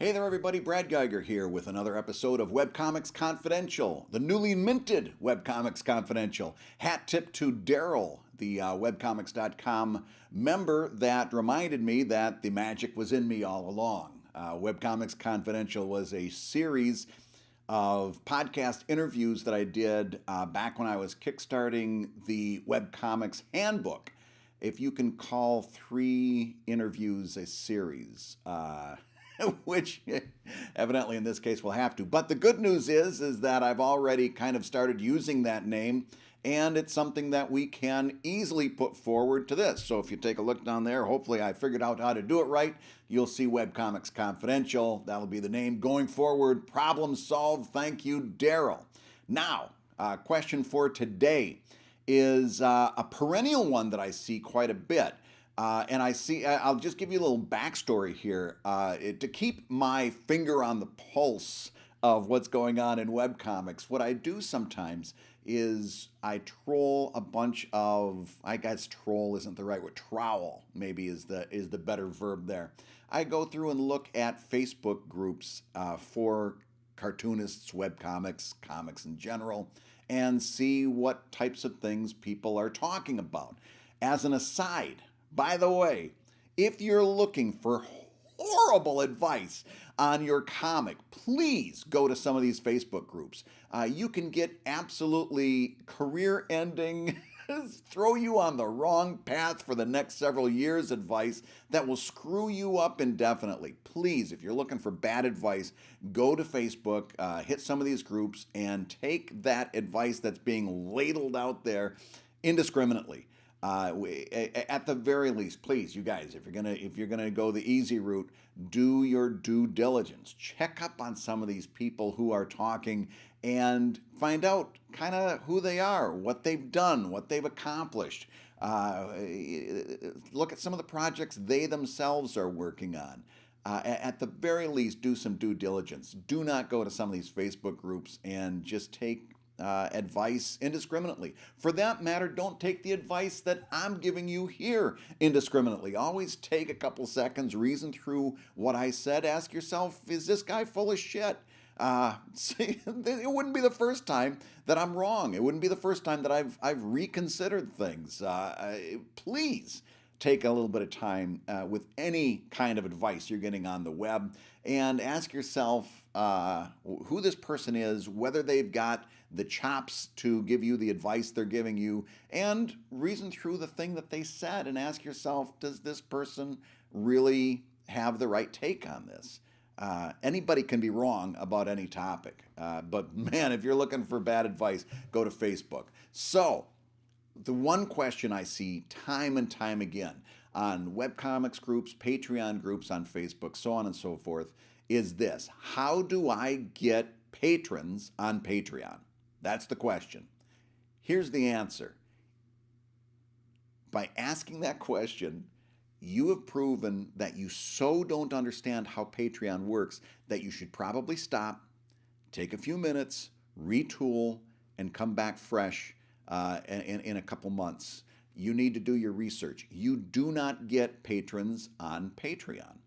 Hey there, everybody. Brad Geiger here with another episode of Webcomics Confidential, the newly minted Webcomics Confidential. Hat tip to Daryl, the webcomics.com member that reminded me that the magic was in me all along. Webcomics Confidential was a series of podcast interviews that I did back when I was kickstarting the Webcomics Handbook. If you can call 3 interviews a series, which evidently in this case we'll have to. But the good news is that I've already kind of started using that name, and it's something that we can easily put forward to this. So if you take a look down there, hopefully I figured out how to do it right. You'll see Webcomics Confidential. That'll be the name going forward. Problem solved. Thank you, Daryl. Now, question for today is a perennial one that I see quite a bit. And I'll just give you a little backstory here. To keep my finger on the pulse of what's going on in webcomics, what I do sometimes is I troll a bunch of, I guess troll isn't the right word, trowel maybe is the better verb there. I go through and look at Facebook groups for cartoonists, webcomics, comics in general, and see what types of things people are talking about. As an aside, by the way, if you're looking for horrible advice on your comic, please go to some of these Facebook groups. You can get absolutely career-ending, throw you on the wrong path for the next several years advice that will screw you up indefinitely. Please, if you're looking for bad advice, go to Facebook, hit some of these groups, and take that advice that's being ladled out there indiscriminately. At the very least, please, you guys, if you're gonna go the easy route, do your due diligence. Check up on some of these people who are talking and find out kind of who they are, what they've done, what they've accomplished. Look at some of the projects they themselves are working on. At the very least, do some due diligence. Do not go to some of these Facebook groups and just take advice indiscriminately. For that matter, don't take the advice that I'm giving you here indiscriminately. Always take a couple seconds, reason through what I said, ask yourself, is this guy full of shit? It wouldn't be the first time that I'm wrong. It wouldn't be the first time that I've reconsidered things. Please take a little bit of time with any kind of advice you're getting on the web and ask yourself who this person is, whether they've got the chops to give you the advice they're giving you, and reason through the thing that they said and ask yourself, does this person really have the right take on this? Anybody can be wrong about any topic, but man, if you're looking for bad advice, go to Facebook. So, the one question I see time and time again on webcomics groups, Patreon groups on Facebook, so on and so forth, is this: how do I get patrons on Patreon? That's the question. Here's the answer. By asking that question, you have proven that you so don't understand how Patreon works that you should probably stop, take a few minutes, retool, and come back fresh in a couple months. You need to do your research. You do not get patrons on Patreon.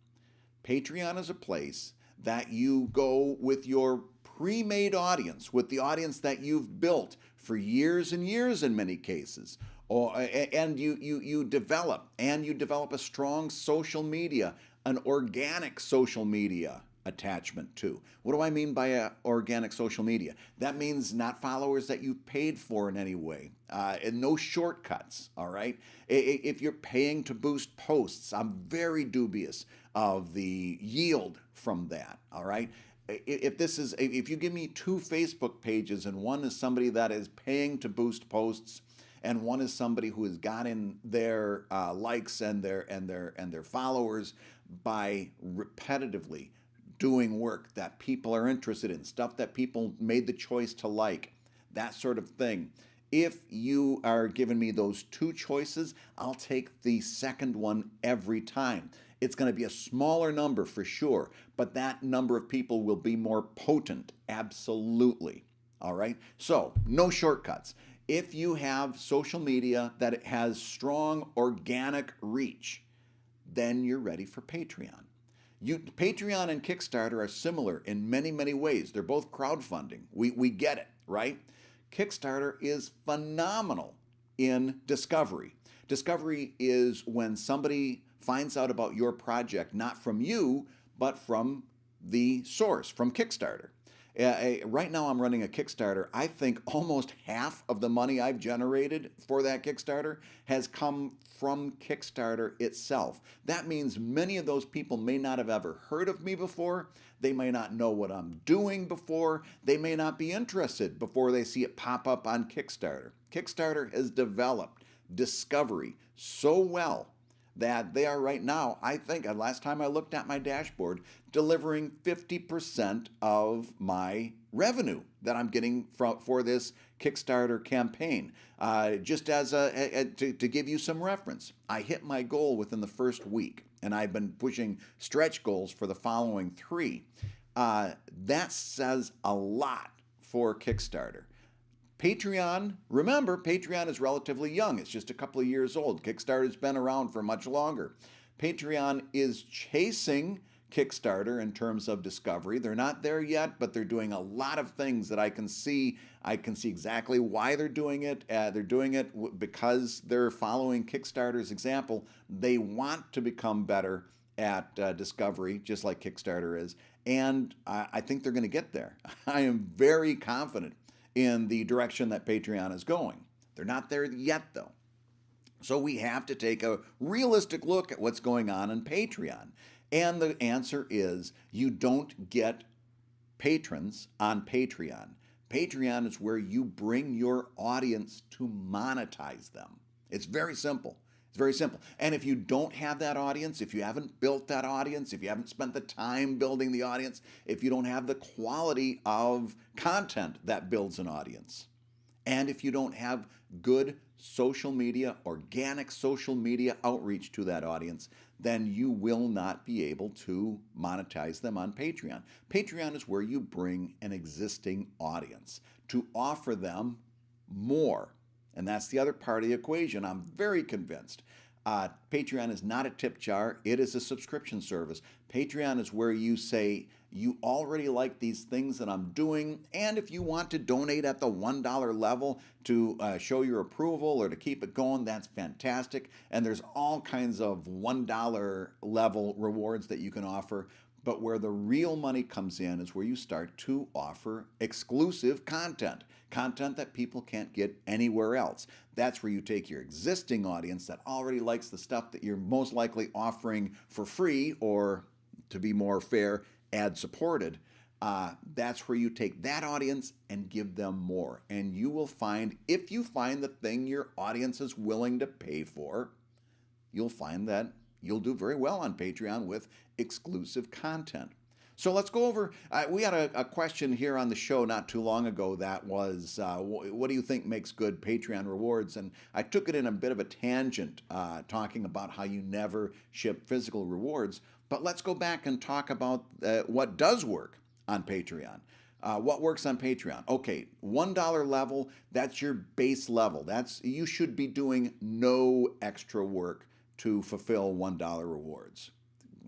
Patreon is a place that you go with your pre-made audience, with the audience that you've built for years and years in many cases. And you develop a strong social media, an organic social media attachment to. What do I mean by organic social media? That means not followers that you've paid for in any way, and no shortcuts, all right? If you're paying to boost posts, I'm very dubious of the yield from that, all right? If you give me 2 Facebook pages and one is somebody that is paying to boost posts and one is somebody who has gotten their likes and their followers by repetitively doing work that people are interested in, stuff that people made the choice to like, that sort of thing. If you are giving me those 2 choices, I'll take the second one every time. It's going to be a smaller number for sure, but that number of people will be more potent, absolutely. All right? So, no shortcuts. If you have social media that has strong organic reach, then you're ready for Patreon. Patreon and Kickstarter are similar in many, many ways. They're both crowdfunding. We get it, right? Kickstarter is phenomenal in discovery. Discovery is when somebody finds out about your project, not from you, but from the source, from Kickstarter. Right now, I'm running a Kickstarter. I think almost half of the money I've generated for that Kickstarter has come from Kickstarter itself. That means many of those people may not have ever heard of me before. They may not know what I'm doing before. They may not be interested before they see it pop up on Kickstarter. Kickstarter has developed discovery so well that they are right now, I think, last time I looked at my dashboard, delivering 50% of my revenue that I'm getting for this Kickstarter campaign. Just as to give you some reference, I hit my goal within the first week, and I've been pushing stretch goals for the following 3. That says a lot for Kickstarter. Patreon, remember, Patreon is relatively young. It's just a couple of years old. Kickstarter's been around for much longer. Patreon is chasing Kickstarter in terms of discovery. They're not there yet, but they're doing a lot of things that I can see. I can see exactly why they're doing it. They're doing it because they're following Kickstarter's example. They want to become better at discovery, just like Kickstarter is. And I think they're going to get there. I am very confident in the direction that Patreon is going. They're not there yet, though. So we have to take a realistic look at what's going on in Patreon. And the answer is you don't get patrons on Patreon. Patreon is where you bring your audience to monetize them. It's very simple. It's very simple. And if you don't have that audience, if you haven't built that audience, if you haven't spent the time building the audience, if you don't have the quality of content that builds an audience, and if you don't have good social media, organic social media outreach to that audience, then you will not be able to monetize them on Patreon. Patreon is where you bring an existing audience to offer them more. And that's the other part of the equation. I'm very convinced. Patreon is not a tip jar. It is a subscription service. Patreon is where you say, you already like these things that I'm doing, and if you want to donate at the $1 level to show your approval or to keep it going, that's fantastic. And there's all kinds of $1 level rewards that you can offer. But where the real money comes in is where you start to offer exclusive content that people can't get anywhere else. That's where you take your existing audience that already likes the stuff that you're most likely offering for free, or to be more fair, ad supported. That's where you take that audience and give them more. And you will find, if you find the thing your audience is willing to pay for, you'll find that you'll do very well on Patreon with exclusive content. So let's go over, we had a question here on the show not too long ago that was, what do you think makes good Patreon rewards? And I took it in a bit of a tangent, talking about how you never ship physical rewards. But let's go back and talk about what does work on Patreon. What works on Patreon? Okay, $1 level, that's your base level. You should be doing no extra work to fulfill $1 rewards.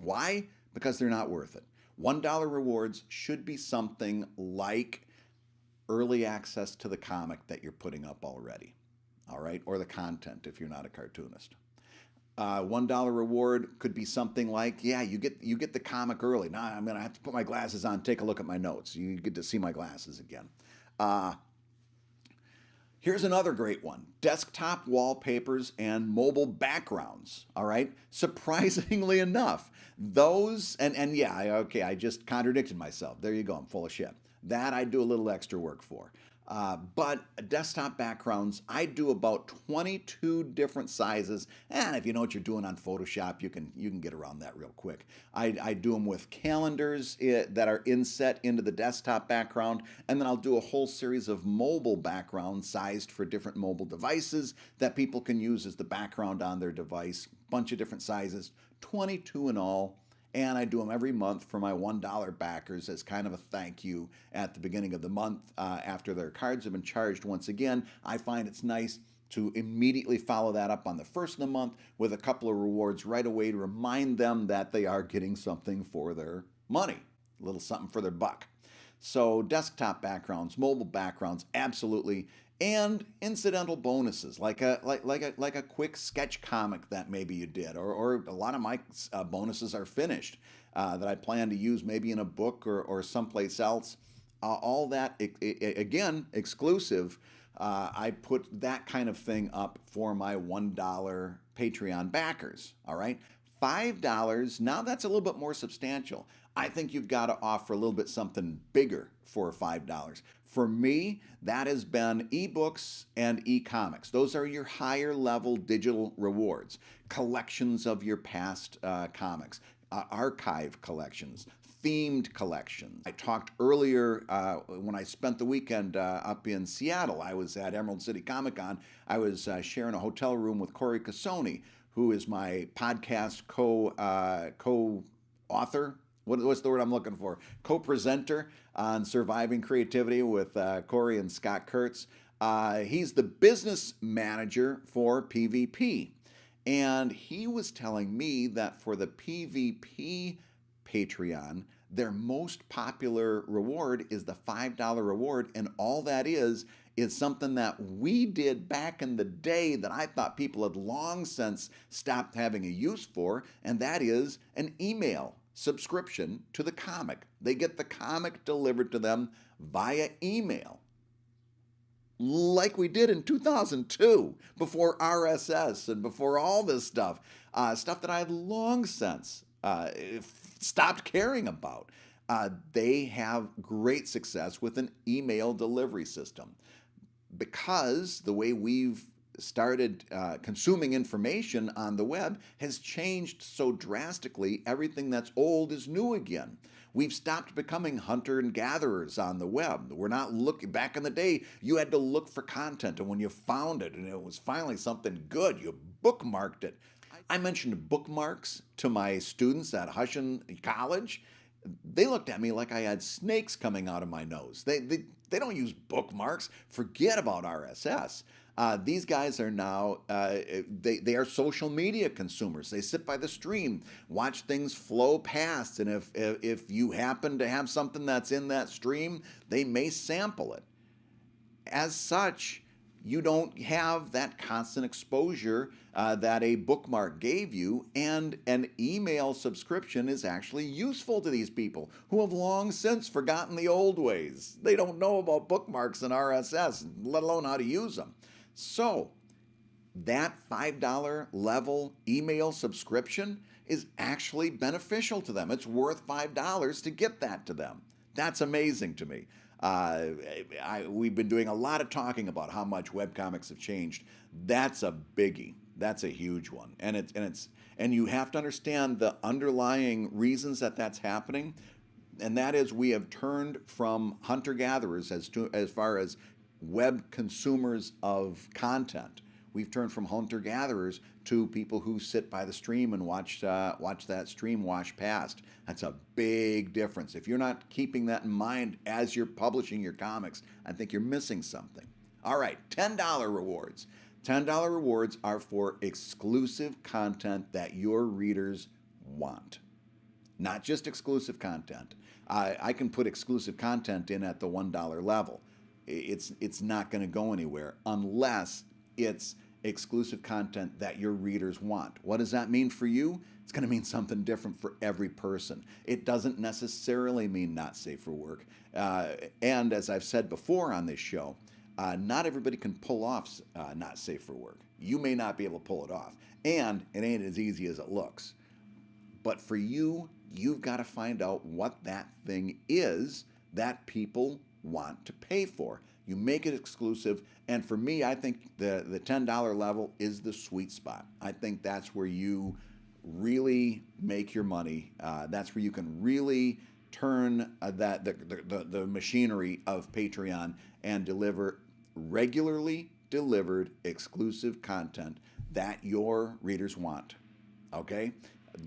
Why? Because they're not worth it. $1 rewards should be something like early access to the comic that you're putting up already, all right? Or the content if you're not a cartoonist. $1 reward could be something like, yeah, you get the comic early. Now I'm going to have to put my glasses on, take a look at my notes. You get to see my glasses again. Here's another great one. Desktop wallpapers and mobile backgrounds, all right? Surprisingly enough, those, and yeah, okay, I just contradicted myself. There you go, I'm full of shit. That I do a little extra work for. But desktop backgrounds, I do about 22 different sizes, and if you know what you're doing on Photoshop, you can get around that real quick. I do them with calendars that are inset into the desktop background, and then I'll do a whole series of mobile backgrounds sized for different mobile devices that people can use as the background on their device. Bunch of different sizes, 22 in all. And I do them every month for my $1 backers as kind of a thank you at the beginning of the month after their cards have been charged once again. I find it's nice to immediately follow that up on the first of the month with a couple of rewards right away to remind them that they are getting something for their money, a little something for their buck. So desktop backgrounds, mobile backgrounds, absolutely, and incidental bonuses like a quick sketch comic that maybe you did, or a lot of my bonuses are finished that I plan to use maybe in a book or someplace else. All that again exclusive. I put that kind of thing up for my $1 Patreon backers. All right, $5 now, that's a little bit more substantial. I think you've got to offer a little bit something bigger for $5. For me, that has been ebooks and e-comics. Those are your higher level digital rewards. Collections of your past comics, archive collections, themed collections. I talked earlier when I spent the weekend up in Seattle. I was at Emerald City Comic Con. I was sharing a hotel room with Corey Cassoni, who is my podcast co-author. What's the word I'm looking for? Co-presenter on Surviving Creativity with Corey and Scott Kurtz. He's the business manager for PvP. And he was telling me that for the PvP Patreon, their most popular reward is the $5 reward. And all that is something that we did back in the day that I thought people had long since stopped having a use for. And that is an email subscription to the comic. They get the comic delivered to them via email, like we did in 2002, before RSS and before all this stuff that I had long since stopped caring about. They have great success with an email delivery system because the way we've started consuming information on the web has changed so drastically. Everything that's old is new again. We've stopped becoming hunter and gatherers on the web. We're not looking. Back in the day, you had to look for content, and when you found it and it was finally something good, you bookmarked it. I mentioned bookmarks to my students at Hushin College. They looked at me like I had snakes coming out of my nose. They don't use bookmarks. Forget about RSS. These guys are now, they are social media consumers. They sit by the stream, watch things flow past, and if you happen to have something that's in that stream, they may sample it. As such, you don't have that constant exposure that a bookmark gave you, and an email subscription is actually useful to these people who have long since forgotten the old ways. They don't know about bookmarks and RSS, let alone how to use them. So that $5 level email subscription is actually beneficial to them. It's worth $5 to get that to them. That's amazing to me. We've been doing a lot of talking about how much webcomics have changed. That's a biggie. That's a huge one. And you have to understand the underlying reasons that that's happening. And that is, we have turned from hunter-gatherers as far as web consumers of content. We've turned from hunter-gatherers to people who sit by the stream and watch that stream wash past. That's a big difference. If you're not keeping that in mind as you're publishing your comics, I think you're missing something. All right, $10 rewards. $10 rewards are for exclusive content that your readers want. Not just exclusive content. I can put exclusive content in at the $1 level. It's not going to go anywhere unless it's exclusive content that your readers want. What does that mean for you? It's going to mean something different for every person. It doesn't necessarily mean not safe for work. And as I've said before on this show, not everybody can pull off not safe for work. You may not be able to pull it off. And it ain't as easy as it looks. But for you, you've got to find out what that thing is that people want to pay for. You make it exclusive, and for me, I think the $10 level is the sweet spot. I think that's where you really make your money. That's where you can really turn the machinery of Patreon and deliver regularly delivered exclusive content that your readers want. Okay?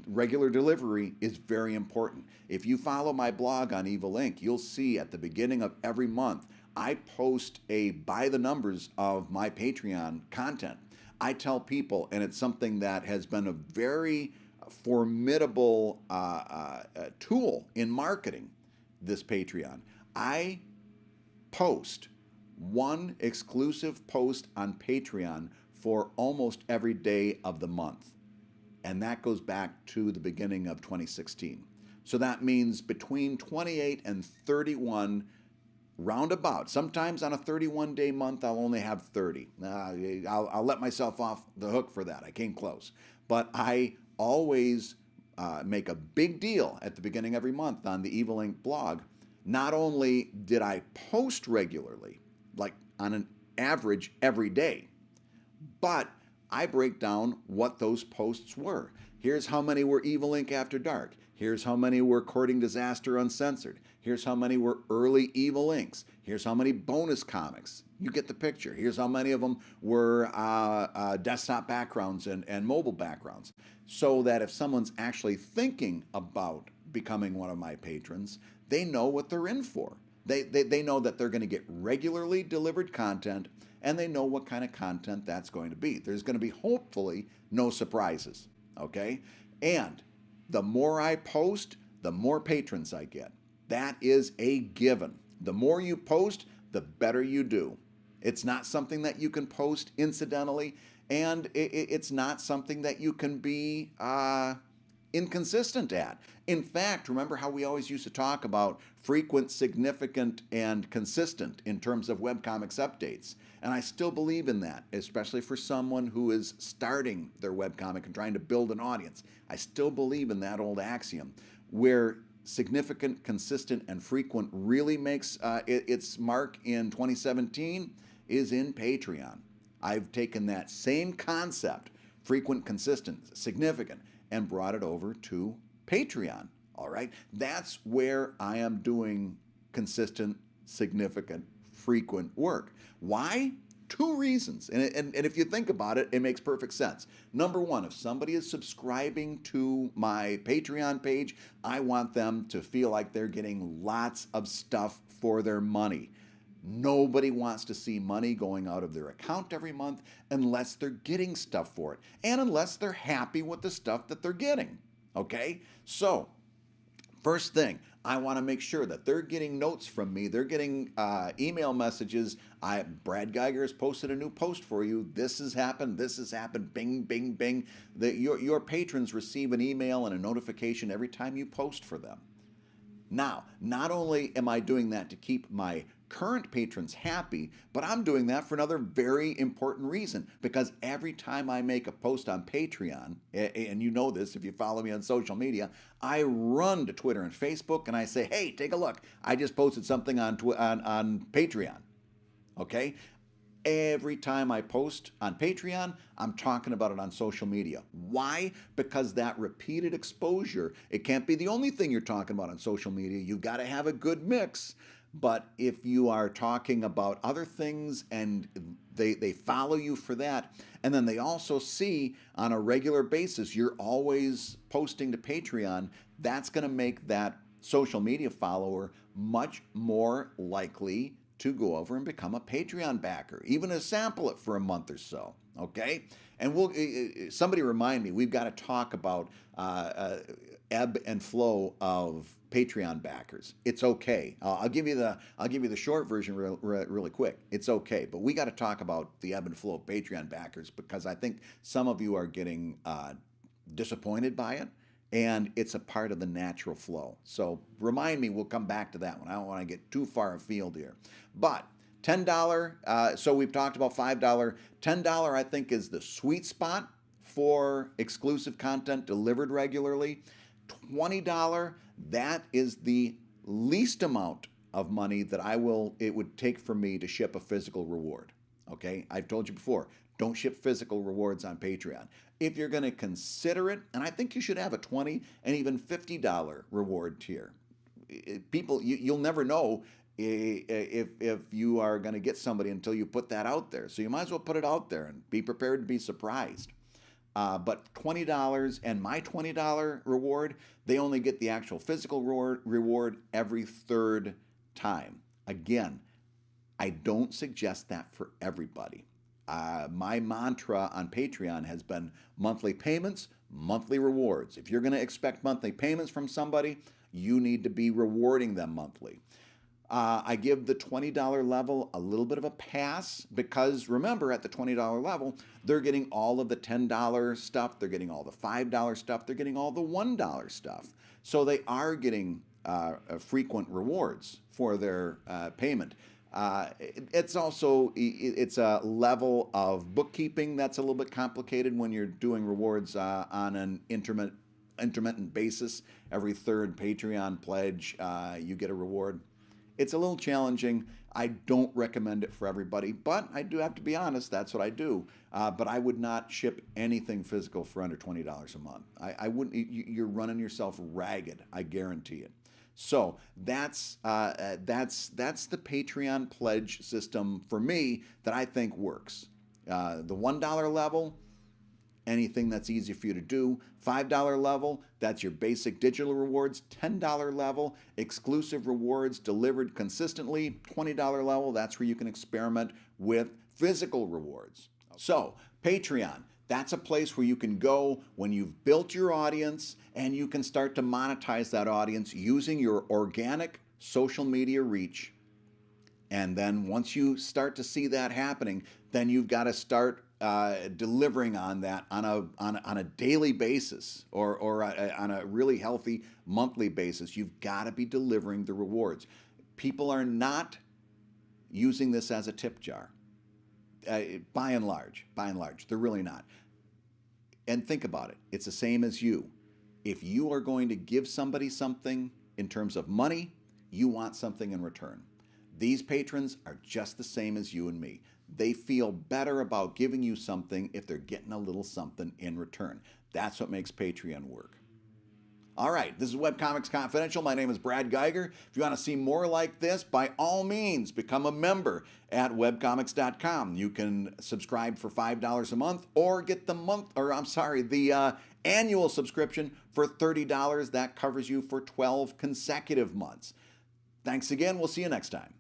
Regular delivery is very important. If you follow my blog on Evil Inc., you'll see at the beginning of every month, I post a by the numbers of my Patreon content. I tell people, and it's something that has been a very formidable tool in marketing this Patreon. I post one exclusive post on Patreon for almost every day of the month. And that goes back to the beginning of 2016. So that means between 28 and 31 roundabout. Sometimes on a 31-day month, I'll only have 30. I'll let myself off the hook for that. I came close. But I always make a big deal at the beginning of every month on the Evil Ink blog. Not only did I post regularly, like on an average every day, but I break down what those posts were. Here's how many were Evil Ink After Dark. Here's how many were Courting Disaster Uncensored. Here's how many were early Evil Inks. Here's how many bonus comics. You get the picture. Here's how many of them were desktop backgrounds and mobile backgrounds. So that if someone's actually thinking about becoming one of my patrons, they know what they're in for. They know that they're going to get regularly delivered content, and they know what kind of content that's going to be. There's going to be hopefully no surprises, okay? And the more I post, the more patrons I get. That is a given. The more you post, the better you do. It's not something that you can post incidentally, and it's not something that you can be inconsistent at. In fact, remember how we always used to talk about frequent, significant, and consistent in terms of webcomics updates. And I still believe in that, especially for someone who is starting their webcomic and trying to build an audience. I still believe in that old axiom where significant, consistent, and frequent really makes its mark in 2017 is in Patreon. I've taken that same concept, frequent, consistent, significant, and brought it over to Patreon. All right? That's where I am doing consistent, significant, frequent work. Why? Two reasons. And if you think about it, it makes perfect sense. Number one, if somebody is subscribing to my Patreon page, I want them to feel like they're getting lots of stuff for their money. Nobody wants to see money going out of their account every month unless they're getting stuff for it and unless they're happy with the stuff that they're getting. Okay? So, first thing, I want to make sure that they're getting notes from me. They're getting email messages. Brad Guigar has posted a new post for you. This has happened. This has happened. Bing, bing, bing. Your patrons receive an email and a notification every time you post for them. Now, not only am I doing that to keep my current patrons happy, but I'm doing that for another very important reason, because every time I make a post on Patreon, and you know this if you follow me on social media, I run to Twitter and Facebook and I say, hey, take a look. I just posted something on Patreon. Okay? Every time I post on Patreon, I'm talking about it on social media. Why? Because that repeated exposure, it can't be the only thing you're talking about on social media. You've got to have a good mix. But if you are talking about other things and they follow you for that, and then they also see on a regular basis you're always posting to Patreon, that's going to make that social media follower much more likely to go over and become a Patreon backer, even to sample it for a month or so, okay? And somebody remind me, we've got to talk about ebb and flow of Patreon backers. It's okay. I'll give you the short version really quick. It's okay, but we got to talk about the ebb and flow of Patreon backers because I think some of you are getting disappointed by it, and it's a part of the natural flow. So remind me, we'll come back to that one. I don't want to get too far afield here. But $10, so we've talked about $5. $10 I think is the sweet spot for exclusive content delivered regularly. $20, that is the least amount of money that it would take for me to ship a physical reward. Okay, I've told you before, don't ship physical rewards on Patreon. If you're going to consider it, and I think you should have a $20 and even $50 reward tier. People, you'll never know if you are going to get somebody until you put that out there. So you might as well put it out there and be prepared to be surprised. But $20 and my $20 reward, they only get the actual physical reward every third time. Again, I don't suggest that for everybody. My mantra on Patreon has been monthly payments, monthly rewards. If you're going to expect monthly payments from somebody, you need to be rewarding them monthly. I give the $20 level a little bit of a pass because remember, at the $20 level, they're getting all of the $10 stuff, they're getting all the $5 stuff, they're getting all the $1 stuff. So they are getting frequent rewards for their payment. It's a level of bookkeeping that's a little bit complicated when you're doing rewards on an intermittent basis. Every third Patreon pledge, you get a reward. It's a little challenging. I don't recommend it for everybody, but I do have to be honest, that's what I do. But I would not ship anything physical for under $20 a month. I wouldn't. You're running yourself ragged. I guarantee it. So that's the Patreon pledge system for me that I think works. The $1 level, anything that's easy for you to do. $5 level, that's your basic digital rewards. $10 level, exclusive rewards delivered consistently. $20 level, that's where you can experiment with physical rewards. So, Patreon, that's a place where you can go when you've built your audience and you can start to monetize that audience using your organic social media reach. And then once you start to see that happening, then you've got to start delivering on that on a daily basis or on a really healthy monthly basis. You've got to be delivering the rewards. People are not using this as a tip jar. By and large, they're really not. And think about it. It's the same as you. If you are going to give somebody something in terms of money, you want something in return. These patrons are just the same as you and me. They feel better about giving you something if they're getting a little something in return. That's what makes Patreon work. All right, this is Webcomics Confidential. My name is Brad Guigar. If you want to see more like this, by all means, become a member at webcomics.com. You can subscribe for $5 a month or get the annual subscription for $30. That covers you for 12 consecutive months. Thanks again. We'll see you next time.